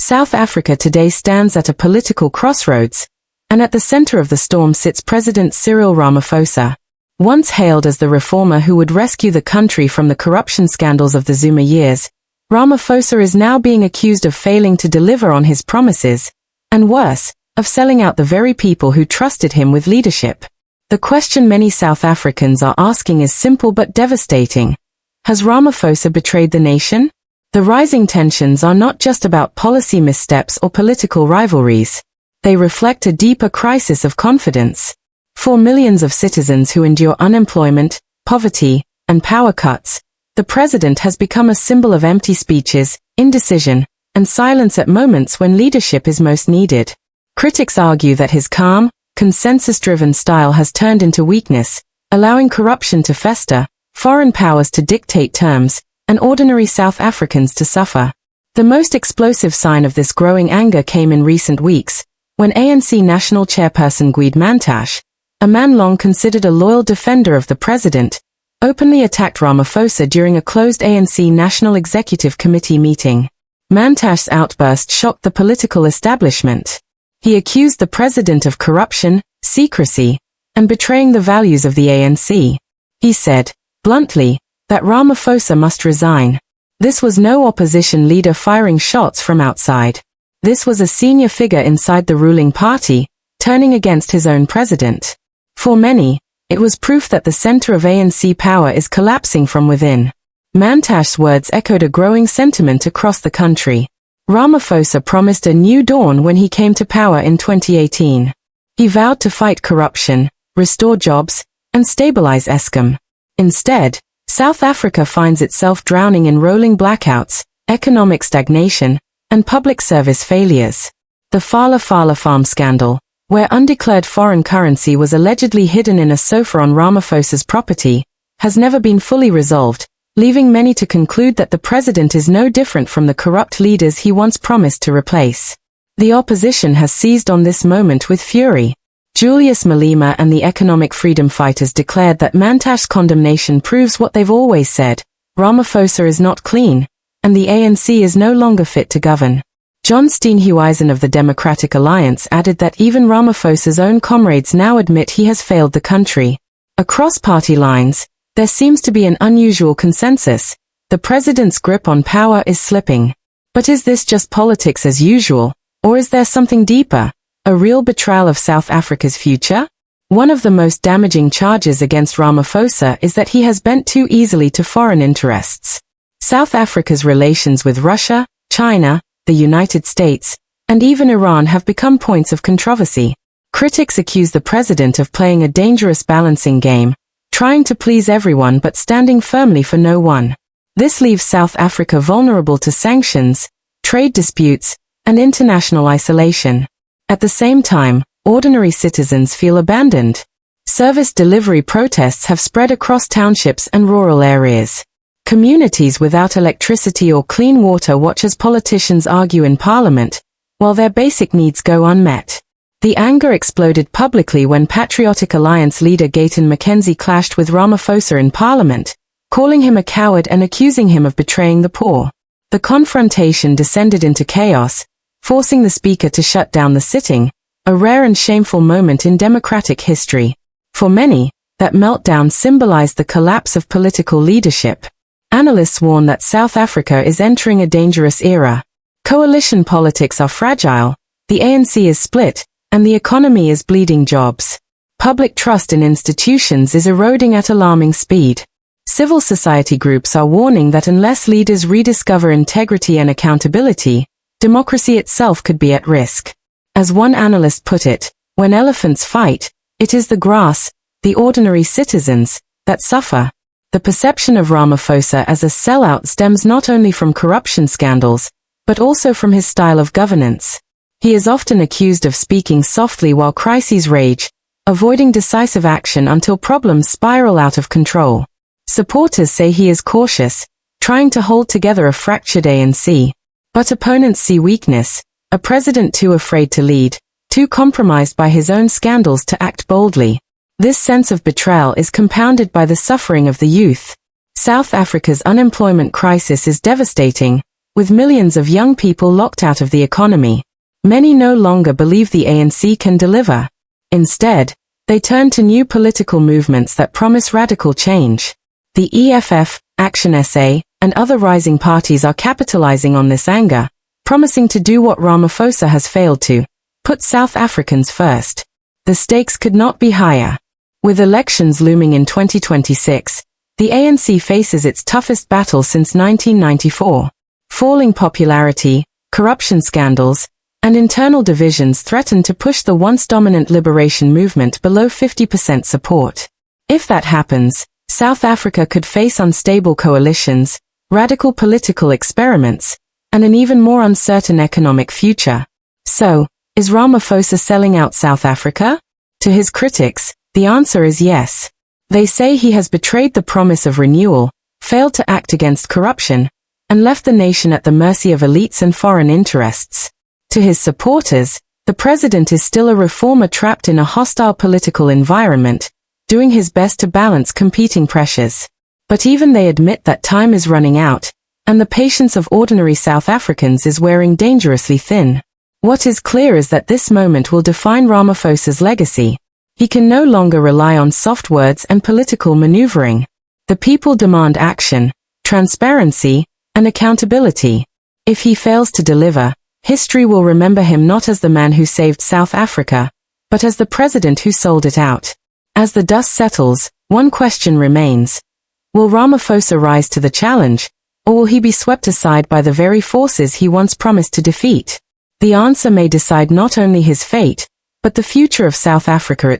South Africa today stands at a political crossroads, and at the center of the storm sits President Cyril Ramaphosa. Once hailed as the reformer who would rescue the country from the corruption scandals of the Zuma years, Ramaphosa is now being accused of failing to deliver on his promises, and worse, of selling out the very people who trusted him with leadership. The question many South Africans are asking is simple but devastating. Has Ramaphosa betrayed the nation? The rising tensions are not just about policy missteps or political rivalries. They reflect a deeper crisis of confidence. For millions of citizens who endure unemployment, poverty, and power cuts, the president has become a symbol of empty speeches, indecision, and silence at moments when leadership is most needed. Critics argue that his calm, consensus-driven style has turned into weakness, allowing corruption to fester, foreign powers to dictate terms, and ordinary South Africans to suffer. The most explosive sign of this growing anger came in recent weeks, when ANC National Chairperson Gwede Mantashe, a man long considered a loyal defender of the president, openly attacked Ramaphosa during a closed ANC National Executive Committee meeting. Mantashe's outburst shocked the political establishment. He accused the president of corruption, secrecy, and betraying the values of the ANC. He said, bluntly, that Ramaphosa must resign. This was no opposition leader firing shots from outside. This was a senior figure inside the ruling party, turning against his own president. For many, it was proof that the center of ANC power is collapsing from within. Mantashe's words echoed a growing sentiment across the country. Ramaphosa promised a new dawn when he came to power in 2018. He vowed to fight corruption, restore jobs, and stabilize Eskom. Instead, South Africa finds itself drowning in rolling blackouts, economic stagnation, and public service failures. The Fala Farm scandal, where undeclared foreign currency was allegedly hidden in a sofa on Ramaphosa's property, has never been fully resolved, leaving many to conclude that the president is no different from the corrupt leaders he once promised to replace. The opposition has seized on this moment with fury. Julius Malema and the economic freedom fighters declared that Mantashe's condemnation proves what they've always said: Ramaphosa is not clean, and the ANC is no longer fit to govern. John Steenhuisen of the Democratic Alliance added that even Ramaphosa's own comrades now admit he has failed the country. Across party lines, there seems to be an unusual consensus: the president's grip on power is slipping. But is this just politics as usual, or is there something deeper? A real betrayal of South Africa's future? One of the most damaging charges against Ramaphosa is that he has bent too easily to foreign interests. South Africa's relations with Russia, China, the United States, and even Iran have become points of controversy. Critics accuse the president of playing a dangerous balancing game, trying to please everyone but standing firmly for no one. This leaves South Africa vulnerable to sanctions, trade disputes, and international isolation. At the same time, ordinary citizens feel abandoned. Service delivery protests have spread across townships and rural areas. Communities without electricity or clean water watch as politicians argue in parliament, while their basic needs go unmet. The anger exploded publicly when Patriotic Alliance leader Gayton McKenzie clashed with Ramaphosa in parliament, calling him a coward and accusing him of betraying the poor. The confrontation descended into chaos, forcing the speaker to shut down the sitting, a rare and shameful moment in democratic history. For many, that meltdown symbolized the collapse of political leadership. Analysts warn that South Africa is entering a dangerous era. Coalition politics are fragile, the ANC is split, and the economy is bleeding jobs. Public trust in institutions is eroding at alarming speed. Civil society groups are warning that unless leaders rediscover integrity and accountability, democracy itself could be at risk. As one analyst put it, when elephants fight, it is the grass, the ordinary citizens, that suffer. The perception of Ramaphosa as a sellout stems not only from corruption scandals, but also from his style of governance. He is often accused of speaking softly while crises rage, avoiding decisive action until problems spiral out of control. Supporters say he is cautious, trying to hold together a fractured ANC. But opponents see weakness, a president too afraid to lead, too compromised by his own scandals to act boldly. This sense of betrayal is compounded by the suffering of the youth. South Africa's unemployment crisis is devastating, With millions of young people locked out of the economy, many no longer believe the ANC can deliver. Instead, they turn to new political movements that promise radical change. The EFF, Action SA, and other rising parties are capitalizing on this anger, promising to do what Ramaphosa has failed to: put South Africans first. The stakes could not be higher. With elections looming in 2026, the ANC faces its toughest battle since 1994. Falling popularity, corruption scandals, and internal divisions threaten to push the once dominant liberation movement below 50% support. If that happens, South Africa could face unstable coalitions, radical political experiments, and an even more uncertain economic future. So, is Ramaphosa selling out South Africa? To his critics, the answer is yes. They say he has betrayed the promise of renewal, failed to act against corruption, and left the nation at the mercy of elites and foreign interests. To his supporters, the president is still a reformer trapped in a hostile political environment, doing his best to balance competing pressures. But even they admit that time is running out, and the patience of ordinary South Africans is wearing dangerously thin. What is clear is that this moment will define Ramaphosa's legacy. He can no longer rely on soft words and political maneuvering. The people demand action, transparency, and accountability. If he fails to deliver, history will remember him not as the man who saved South Africa, but as the president who sold it out. As the dust settles, one question remains. Will Ramaphosa rise to the challenge, or will he be swept aside by the very forces he once promised to defeat? The answer may decide not only his fate, but the future of South Africa itself.